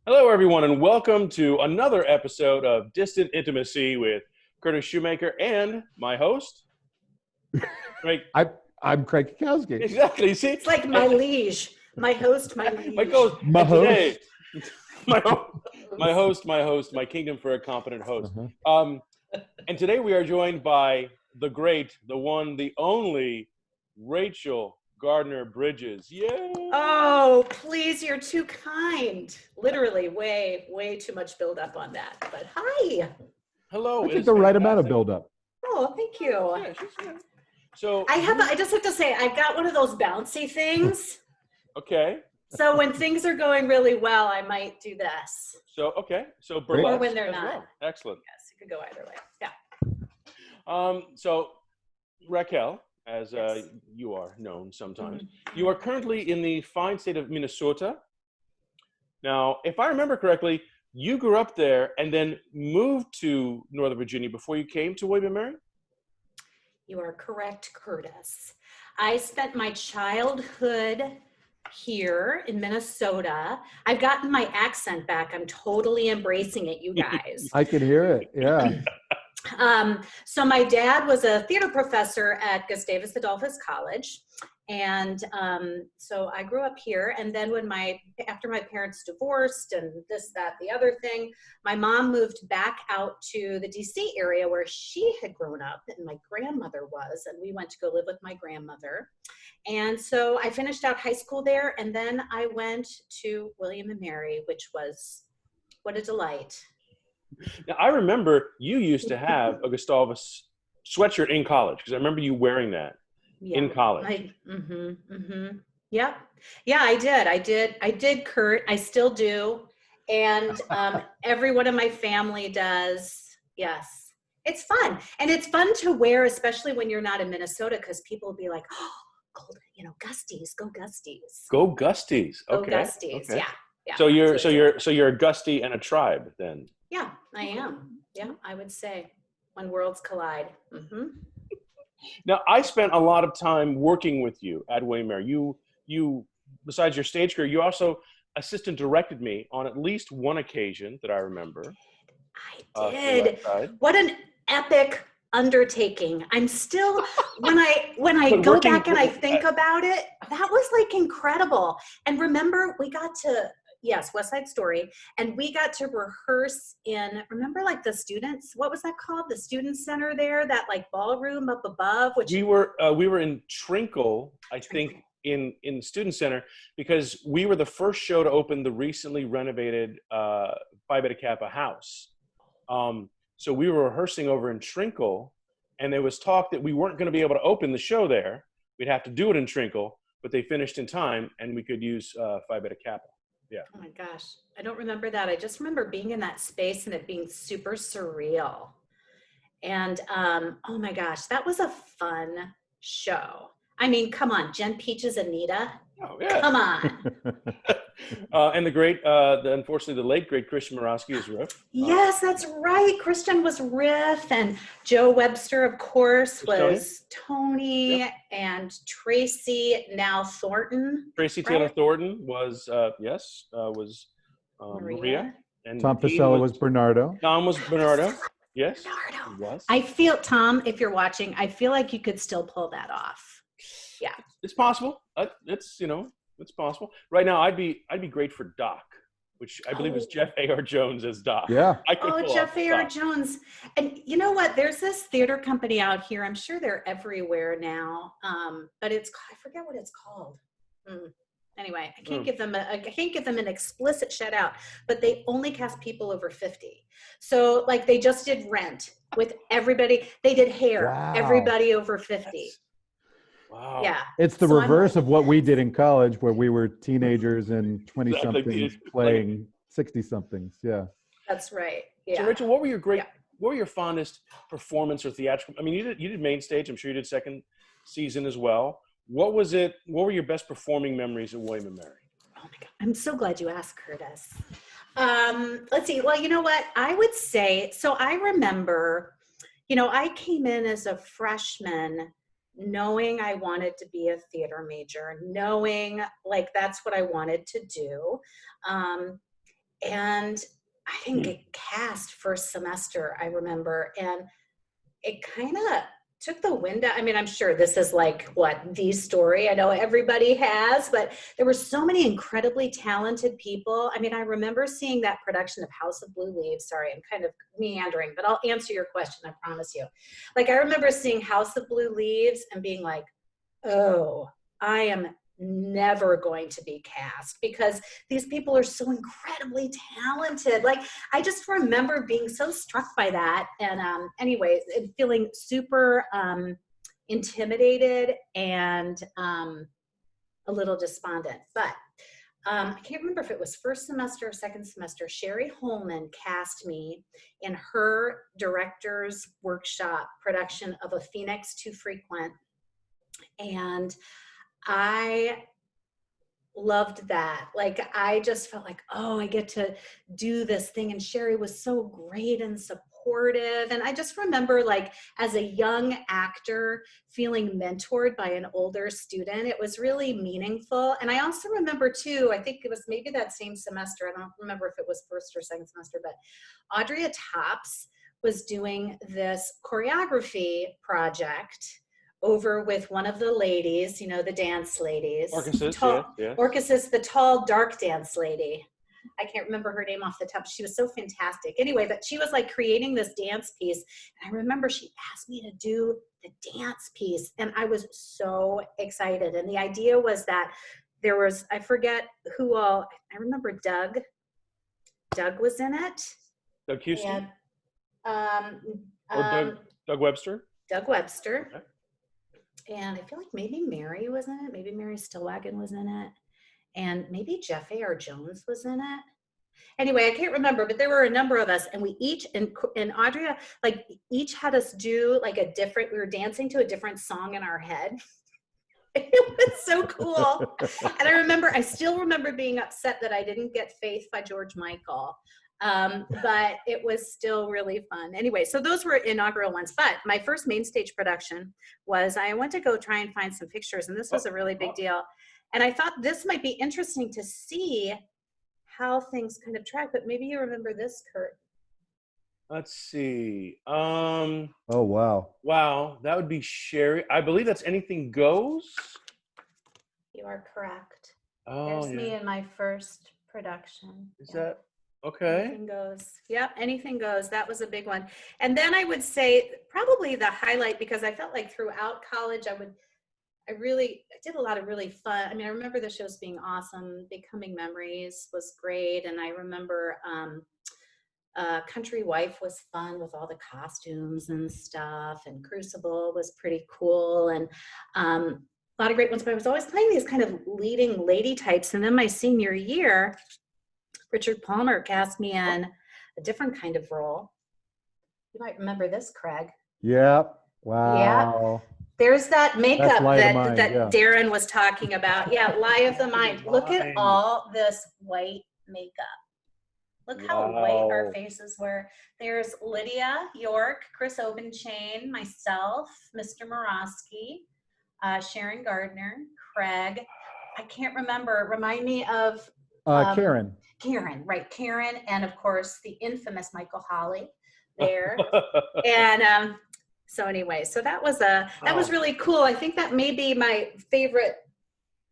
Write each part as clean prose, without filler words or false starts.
Hello, everyone, and welcome to another episode of Distant Intimacy with Curtis Shoemaker and my host, Craig. I'm Craig Kikowski. Exactly. See, It's like my liege, my host, my liege. my host, My and host. today, my host, my kingdom for a competent host. And today we are joined by the great, the one, the only Rachel Gardner Bridges. Yay! Oh, please, you're too kind. Literally, way too much build up on that. But hi. Hello. I think the right amount of build-up. Oh, thank you. Yeah, she's good. So I just have to say, I've got one of those bouncy things. okay. So when things are going really well, I might do this. So So Great. burlesque Or when they're as not. well. Excellent. Yes, it could go either way. Yeah. So Raquel, as Yes. you are known sometimes, Mhm. you are currently in the fine state of Minnesota. Now, if I remember correctly, you grew up there and then moved to Northern Virginia before you came to William and Mary? You are correct, Curtis. I spent my childhood here in Minnesota. I've gotten my accent back. I'm totally embracing it, you guys. I can hear it. Yeah. So my dad was a theater professor at Gustavus Adolphus College. And so I grew up here. And then after my parents divorced and this, that, the other thing, my mom moved back out to the DC area where she had grown up and my grandmother was, and we went to go live with my grandmother. And so I finished out high school there. And then I went to William and Mary, which was, what a delight. Now, I remember you used to have a Gustavus sweatshirt in college because I remember you wearing that in college. Yeah, I did, Kurt. I still do. And every one of my family does. Yes. It's fun. And it's fun to wear, especially when you're not in Minnesota, because people will be like, oh, cold, Gusties, go Gusties. Go Gusties. Go Okay. Gusties. Okay. Yeah. So you're a Gustie and a tribe then. Yeah, I am. Yeah, I would say when worlds collide. Now, I spent a lot of time working with you at William and Mary. You, besides your stage career, you also assistant directed me on at least one occasion that I remember. I did. What an epic undertaking. I'm still, when I go back and I think about it, that was like incredible. And remember, we got to, West Side Story, and we got to rehearse in, remember like the students, what was that called? The student center there, that like ballroom up above, which we were in Trinkle, I think, in the student center, because we were the first show to open the recently renovated Phi Beta Kappa house. So we were rehearsing over in Trinkle, and there was talk that we weren't going to be able to open the show there. We'd have to do it in Trinkle, but they finished in time, and we could use Phi Beta Kappa. Yeah. Oh my gosh, I don't remember that. I just remember being in that space and it being super surreal. And oh my gosh, that was a fun show. I mean, come on, Jen Peaches, Anita. Oh yeah. Come on. And unfortunately, the late great Christian Morosky is Riff. Yes, that's right. Christian was Riff, and Joe Webster, of course, was Tony, yep. And Tracy, now Thornton. Tracy Taylor Thornton was Maria. And Tom Pasella was Bernardo. Tom was Bernardo. Yes. Bernardo. Was. I feel, Tom, if you're watching, I feel like you could still pull that off. Yeah. It's possible. It's possible. Right now, I'd be great for Doc, which I believe is Jeff A.R. Jones as Doc. Yeah. Jeff A.R. Jones. And you know what? There's this theater company out here. I'm sure they're everywhere now. But I forget what it's called. Anyway, I can't give them an explicit shout out, but they only cast people over 50. So like they just did Rent with everybody. They did Hair, wow. Everybody over 50. Wow. Yeah. It's the reverse of what we did in college, where we were teenagers and 20-somethings playing 60-somethings. Yeah. That's right. Yeah. So Rachel, what were your fondest performance or theatrical? I mean, you did main stage. I'm sure you did second season as well. What were your best performing memories of William and Mary? Oh my God. I'm so glad you asked, Curtis. Let's see. Well, you know what? I would say, so I remember, I came in as a freshman knowing I wanted to be a theater major, knowing like that's what I wanted to do. and I didn't get cast first semester, I remember. And it kind of took the wind out. I mean, I'm sure this is like the story I know everybody has, but there were so many incredibly talented people. I mean, I remember seeing that production of House of Blue Leaves. Sorry, I'm kind of meandering, but I'll answer your question, I promise you. Like, I remember seeing House of Blue Leaves and being like, oh, I am never going to be cast because these people are so incredibly talented. Like, I just remember being so struck by that. And anyways, feeling super intimidated and a little despondent. But I can't remember if it was first semester or second semester. Sherry Holman cast me in her director's workshop production of A Phoenix Too Frequent. And I loved that. Like, I just felt like, oh, I get to do this thing. And Sherry was so great and supportive. And I just remember, like, as a young actor, feeling mentored by an older student. It was really meaningful. And I also remember too, I think it was maybe that same semester, I don't remember if it was first or second semester, but Audrey Tops was doing this choreography project over with one of the ladies, you know, the dance ladies. Orchesis, the tall, dark dance lady. I can't remember her name off the top. She was so fantastic. Anyway, but she was like creating this dance piece. And I remember she asked me to do the dance piece. And I was so excited. And the idea was that there was, I forget who all, I remember Doug. Doug was in it. Doug Houston? And, Doug Webster? Doug Webster. Okay. And I feel like maybe Mary was in it. Maybe Mary Stillwagon was in it. And maybe Jeff A.R. Jones was in it. Anyway, I can't remember, but there were a number of us. And we each, and Audrey, like, each had us do like a different, we were dancing to a different song in our head. It was so cool. And I still remember being upset that I didn't get Faith by George Michael. But it was still really fun. Anyway, so those were inaugural ones. But my first main stage production was, I went to go try and find some pictures, and this was a really big deal. And I thought this might be interesting to see how things kind of track, but maybe you remember this, Kurt. Let's see. Oh, wow. Wow, that would be Sherry. I believe that's Anything Goes. You are correct. Oh, There's me in my first production. Is that? Okay. Anything Goes. Yep, Anything Goes. That was a big one. And then I would say probably the highlight, because I felt like throughout college I did a lot of really fun. I mean, I remember the shows being awesome. Becoming Memories was great. And I remember Country Wife was fun with all the costumes and stuff. And Crucible was pretty cool. And a lot of great ones. But I was always playing these kind of leading lady types. And then my senior year, Richard Palmer cast me in a different kind of role. You might remember this, Craig. Yep. Wow. Yeah. There's that makeup that yeah. Darren was talking about. Yeah, Lie of the Mind. Look at all this white makeup. Look how white our faces were. There's Lydia York, Chris Obenchain, myself, Mr. Morosky, Sharon Gardner, Craig. I can't remember. Remind me of Karen. Karen, right? Karen, and of course the infamous Michael Hawley there. And so anyway, so that was really cool. I think that may be my favorite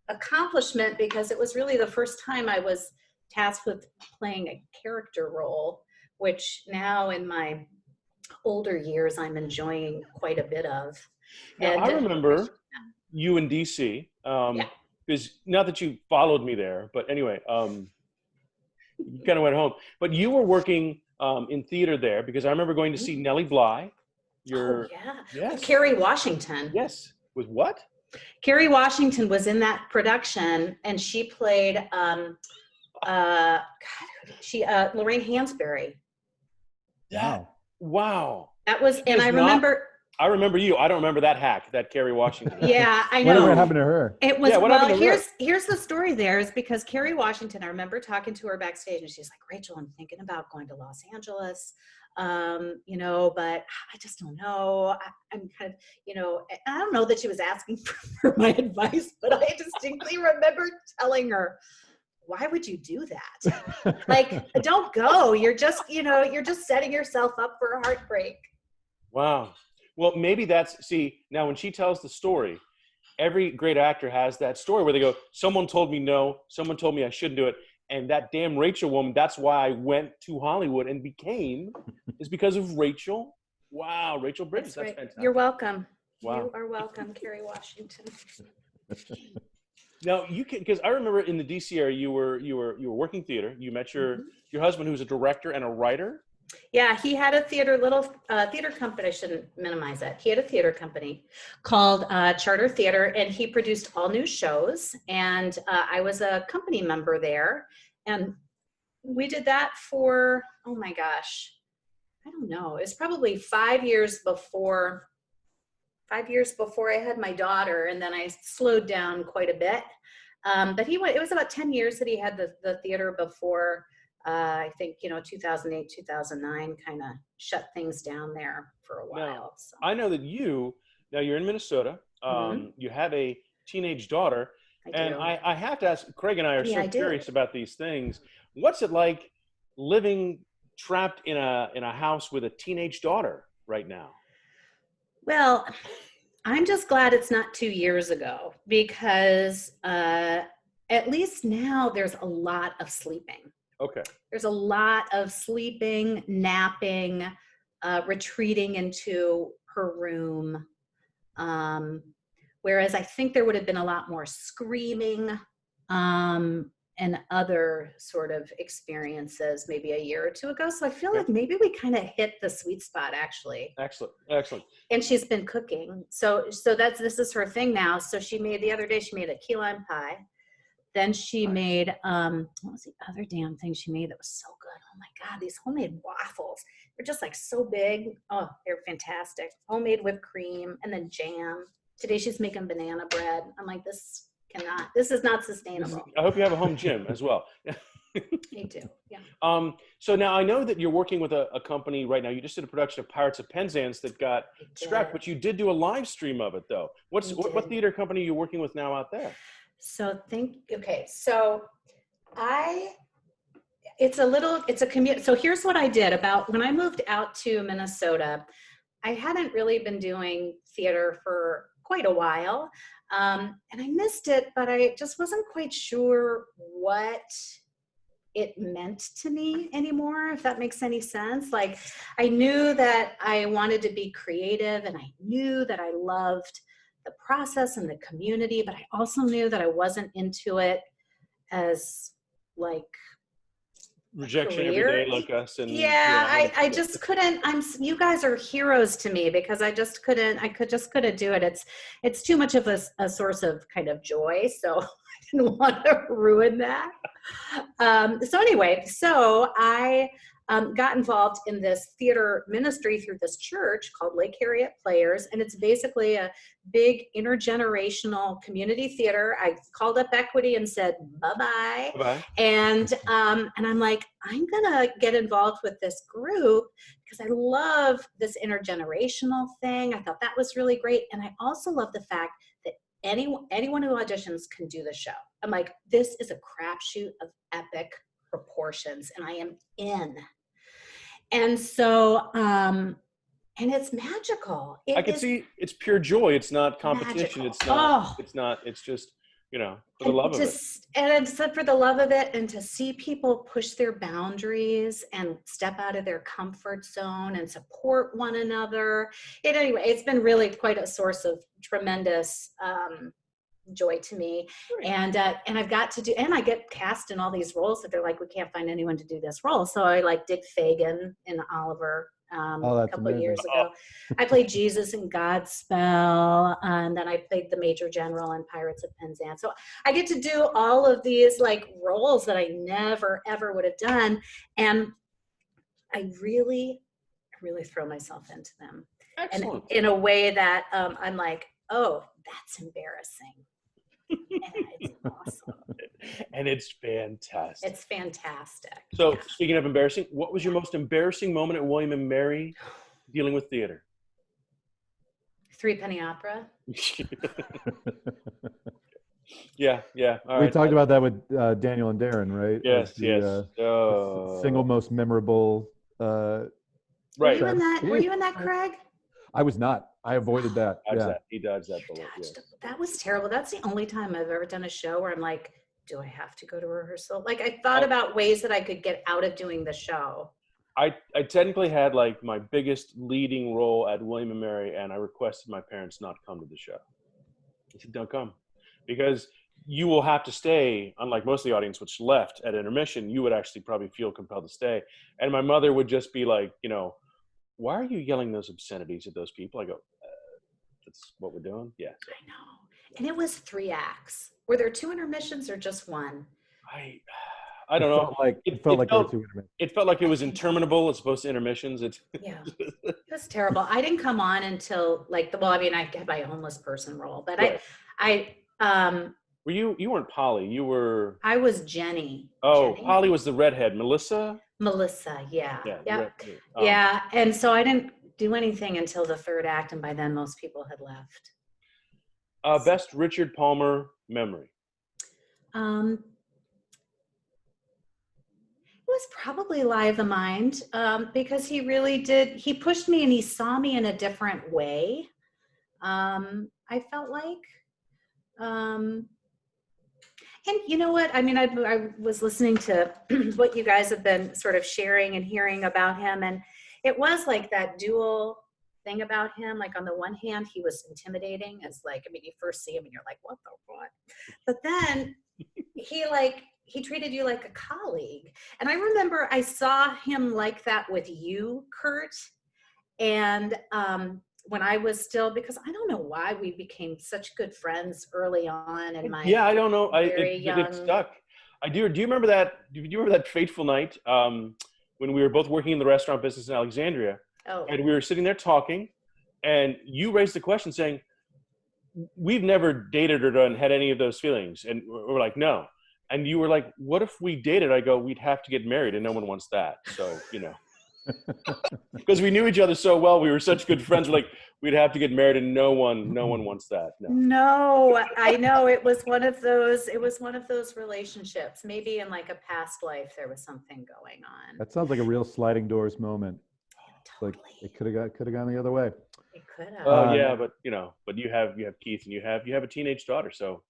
accomplishment, because it was really the first time I was tasked with playing a character role, which now in my older years I'm enjoying quite a bit of. Now, I remember you in DC. Because not that you followed me there, but anyway, you kind of went home. But you were working in theater there, because I remember going to see Nellie Bly. Yes. Kerry Washington. Yes. With what? Kerry Washington was in that production, and she played Lorraine Hansberry. Wow. That was, and I remember. I remember you. I don't remember that hack, that Kerry Washington. Yeah, I know. What happened to her? It was, well, here's the story there, is because Kerry Washington, I remember talking to her backstage, and she's like, Rachel, I'm thinking about going to Los Angeles, you know, but I just don't know. I'm kind of, you know, I don't know that she was asking for my advice, but I distinctly remember telling her, why would you do that? Like, don't go. You're just, you're just setting yourself up for a heartbreak. Wow. Well, maybe now when she tells the story, every great actor has that story where they go, someone told me no, someone told me I shouldn't do it. And that damn Rachel woman, that's why I went to Hollywood and is because of Rachel. Wow, Rachel Bridges. That's fantastic. You're welcome. Wow. You are welcome, Kerry Washington. Now because I remember in the DC area, you were working theater. You met your husband, who's a director and a writer. Yeah, he had a theater company. I shouldn't minimize it. He had a theater company called Charter Theater, and he produced all new shows. And I was a company member there, and we did that for, oh my gosh, I don't know. It's probably 5 years before I had my daughter, and then I slowed down quite a bit. But it was about 10 years that he had the theater before. I think, 2008, 2009 kind of shut things down there for a while. Now, so. I know that you're in Minnesota. You have a teenage daughter. And I have to ask, Craig and I are so curious about these things. What's it like living trapped in a house with a teenage daughter right now? Well, I'm just glad it's not 2 years ago, because at least now there's a lot of sleeping. Okay. There's a lot of sleeping, napping, retreating into her room. Whereas I think there would have been a lot more screaming and other sort of experiences maybe a year or two ago. So I feel like maybe we kind of hit the sweet spot, actually. Excellent. And she's been cooking. So this is her thing now. So the other day she made a key lime pie. Then she made, what was the other damn thing she made that was so good? Oh my God, these homemade waffles. They're just like so big. Oh, they're fantastic. Homemade whipped cream and then jam. Today she's making banana bread. I'm like, this is not sustainable. I hope you have a home gym as well. Me too, yeah. So now I know that you're working with a company right now. You just did a production of Pirates of Penzance that got scrapped, but you did do a live stream of it though. What theater company are you working with now out there? So it's a commute. So here's what I did when I moved out to Minnesota. I hadn't really been doing theater for quite a while. And I missed it, but I just wasn't quite sure what it meant to me anymore, if that makes any sense. Like, I knew that I wanted to be creative, and I knew that I loved the process and the community, but I also knew that I wasn't into it as like rejection every day like us. And I just couldn't. You guys are heroes to me, because I just couldn't do it. It's too much of a source of kind of joy, so I didn't want to ruin that. So anyway, I got involved in this theater ministry through this church called Lake Harriet Players, and it's basically a big intergenerational community theater. I called up Equity and said bye-bye. Bye-bye. And I'm like, I'm gonna get involved with this group because I love this intergenerational thing. I thought that was really great, and I also love the fact that anyone who auditions can do the show. I'm like, this is a crapshoot of epic proportions, and I am in. And so and it's magical. I can see it's pure joy. It's not competition. Magical. It's just for the love of it. And it's for the love of it, and to see people push their boundaries and step out of their comfort zone and support one another. Anyway, it's been really quite a source of tremendous joy to me. Great. And I've got to do, and I get cast in all these roles that they're like, we can't find anyone to do this role. So I did Fagin in Oliver a couple of years ago. I played Jesus in Godspell, and then I played the Major General in Pirates of Penzance. So I get to do all of these roles that I never ever would have done, and I really throw myself into them. Excellent. And in a way that I'm like, oh, that's embarrassing. And it's awesome. And it's fantastic. It's fantastic. So speaking of embarrassing, what was your most embarrassing moment at William and Mary dealing with theater? Three Penny Opera. Yeah, yeah. All We right. talked about that with Daniel and Darren, right? As Yes, the, yes. single most memorable. Right. Were you in that, Craig? I was not. I avoided that. Dodged Yeah. that. He dodged that bullet. Yes. That was terrible. That's the only time I've ever done a show where I'm like, do I have to go to rehearsal? Like, I thought about ways that I could get out of doing the show. I technically had like my biggest leading role at William and Mary, and I requested my parents not come to the show. I said, don't come, because you will have to stay, unlike most of the audience, which left at intermission. You would actually probably feel compelled to stay. And my mother would just be like, why are you yelling those obscenities at those people? I go, that's what we're doing. Yeah. I know. And it was 3 acts. Were there 2 intermissions or just 1? I don't know. It felt like there were 2 intermissions. It felt like it was interminable as opposed to intermissions. Yeah, it was terrible. I didn't come on until I had my homeless person role, but right. Were you weren't Polly, you were. I was Jenny. Oh, Jenny. Polly was the redhead. Melissa, yeah. Yeah. Yeah, and so I didn't do anything until the 3rd act, and by then most people had left. Best Richard Palmer memory. It was probably Lie of the Mind, because he really did. He pushed me and he saw me in a different way. I felt like, and you know what? I mean, I was listening to what you guys have been sort of sharing and hearing about him, and it was like that dual thing about him. Like, on the one hand, he was intimidating as you first see him and you're like, what the fuck? But then he treated you like a colleague. And I remember I saw him like that with you, Kurt. And when I was still, because I don't know why we became such good friends early on in my I don't know. young. It stuck. I do. Do you remember that? Do you remember that fateful night when we were both working in the restaurant business in Alexandria? Oh. And we were sitting there talking, and you raised the question saying, we've never dated or had any of those feelings. And we're like, no. And you were like, what if we dated? I go, we'd have to get married, and no one wants that. So, because we knew each other so well, we were such good friends. We're like, we'd have to get married, and no one wants that. No, I know. It was one of those relationships. Maybe in like a past life, there was something going on. That sounds like a real sliding doors moment. Totally. Like it could have gone the other way. It could have. Oh yeah, but you have Keith, and you have a teenage daughter, so.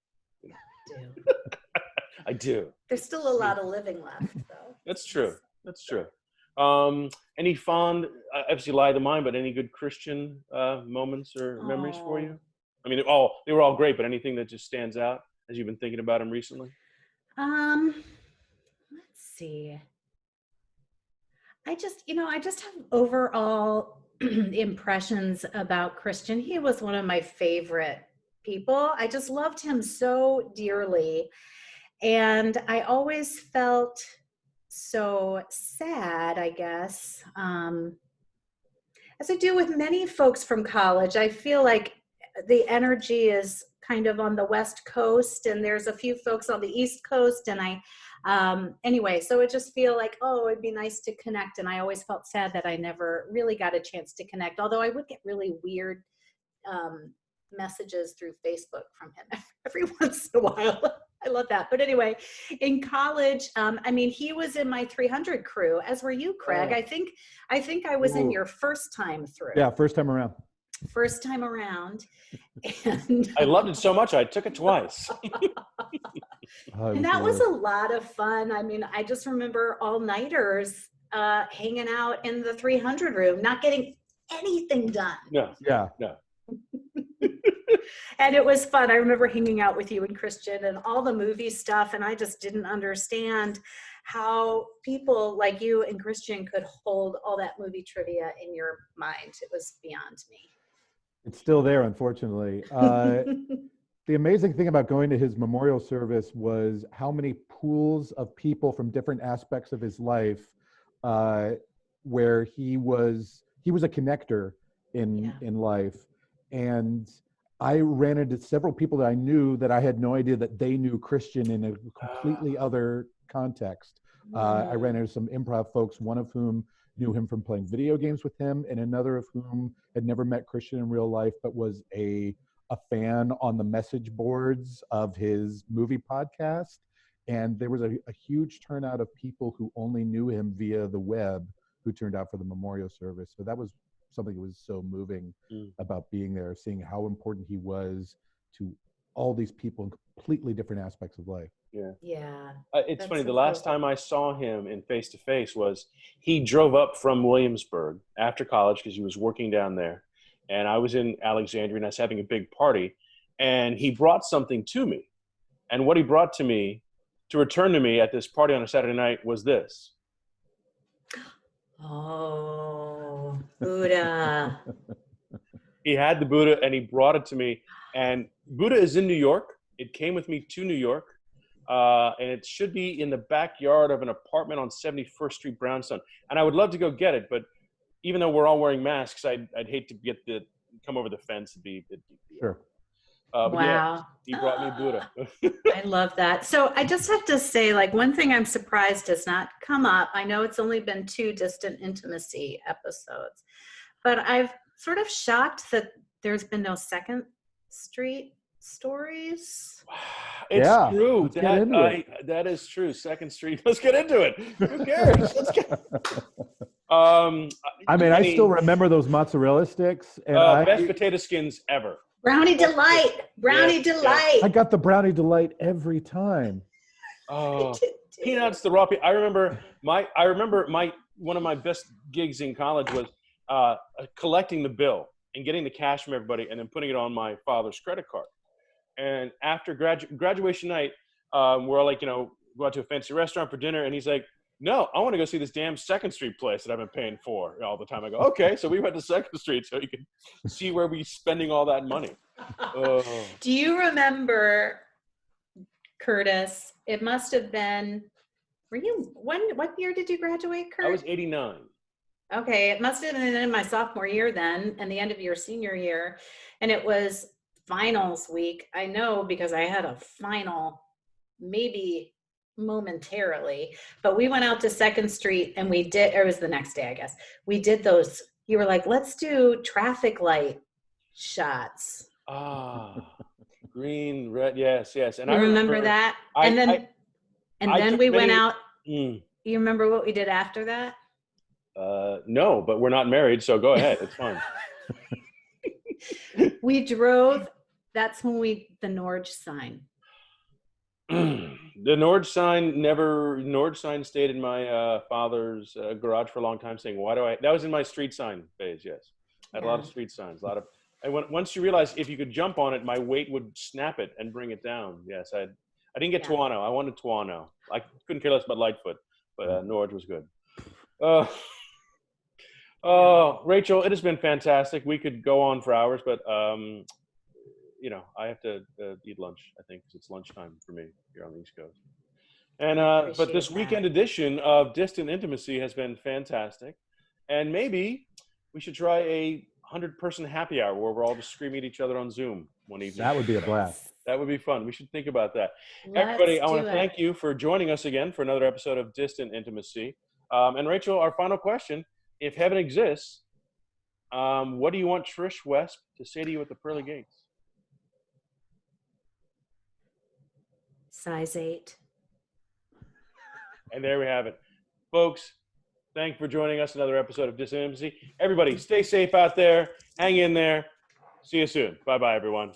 I do. There's still a lot of living left, though. That's true. Any fond, obviously Lie of the Mind, but any good Christian moments or memories for you? I mean, they were all great, but anything that just stands out as you've been thinking about him recently? Let's see. I just have overall impressions about Christian. He was one of my favorite people. I just loved him so dearly. And I always felt so sad, I guess, as I do with many folks from college. I feel like the energy is kind of on the West Coast, and there's a few folks on the East Coast. And anyway, so it just feel like, it'd be nice to connect. And I always felt sad that I never really got a chance to connect, although I would get really weird messages through Facebook from him every once in a while. I love that. But anyway, in college, he was in my 300 crew, as were you, Craig. I think I was in your first time through. Yeah, first time around. And I loved it so much, I took it twice. And that was a lot of fun. I just remember all-nighters hanging out in the 300 room, not getting anything done. No. Yeah. No. And it was fun. I remember hanging out with you and Christian and all the movie stuff, and I just didn't understand how people like you and Christian could hold all that movie trivia in your mind. It was beyond me. It's still there, unfortunately. The amazing thing about going to his memorial service was how many pools of people from different aspects of his life, where he was a connector in life. And I ran into several people that I knew that I had no idea that they knew Christian in a completely other context. I ran into some improv folks, one of whom knew him from playing video games with him, and another of whom had never met Christian in real life, but was a a fan on the message boards of his movie podcast. And there was a huge turnout of people who only knew him via the web who turned out for the memorial service. So that was something that was so moving about being there, seeing how important he was to all these people in completely different aspects of life. Yeah. It's funny. The last time I saw him in face-to-face was he drove up from Williamsburg after college because he was working down there. And I was in Alexandria and I was having a big party. And he brought something to me. And what he brought to me to return to me at this party on a Saturday night was this. Oh, Buddha. He had the Buddha and he brought it to me. And Buddha is in New York. It came with me to New York. And it should be in the backyard of an apartment on 71st Street, Brownstone. And I would love to go get it, but even though we're all wearing masks, I'd hate to come over the fence and be. Sure. Wow. Yeah, he brought me Buddha. I love that. So I just have to say, like, one thing I'm surprised has not come up. I know it's only been 2 Distant Intimacy episodes, but I've sort of shocked that there's been no Second Street stories. It's true. Let's get into it. That is true. Second Street. Let's get into it. Who cares? Let's get. I mean, I still remember those mozzarella sticks. And best potato skins ever. Brownie Delight. Brownie Delight. I got the Brownie Delight every time. Oh, peanuts, the raw. I remember one of my best gigs in college was collecting the bill and getting the cash from everybody and then putting it on my father's credit card. And after graduation night, we're all like, go out to a fancy restaurant for dinner. And he's like, no, I want to go see this damn Second Street place that I've been paying for all the time. I go, okay. So we went to Second Street so you can see where we're spending all that money. Do you remember, Curtis? It must have been, what year did you graduate, Kurt? I was 89. Okay, it must have been in my sophomore year then, and the end of your senior year. And it was finals week. I know because I had a final maybe momentarily, but we went out to Second Street and it was the next day, I guess. We did those, you were like, let's do traffic light shots. Green, red, yes. And I remember that. And then we went out. You remember what we did after that? No, but we're not married, so go ahead. It's fine. We drove. That's when the Norge sign. The Norge sign stayed in my father's garage for a long time saying, that was in my street sign phase. Yes. I had a lot of street signs, once you realize if you could jump on it, my weight would snap it and bring it down. Yes. I didn't get Tuano. I wanted Tuano. I couldn't care less about Lightfoot, but Norge was good. Rachel, it has been fantastic. We could go on for hours, but I have to eat lunch, I think, because it's lunchtime for me here on the East Coast. And but this weekend edition of Distant Intimacy has been fantastic. And maybe we should try a 100-person happy hour where we're all just screaming at each other on Zoom one evening. That would be a blast. That would be fun. We should think about that. Everybody, I want to thank you for joining us again for another episode of Distant Intimacy. And Rachel, our final question, if heaven exists, what do you want Trish West to say to you at the pearly gates? Size 8. And there we have it. Folks, thank you for joining us another episode of Distant Intimacy. Everybody, stay safe out there. Hang in there. See you soon. Bye-bye, everyone.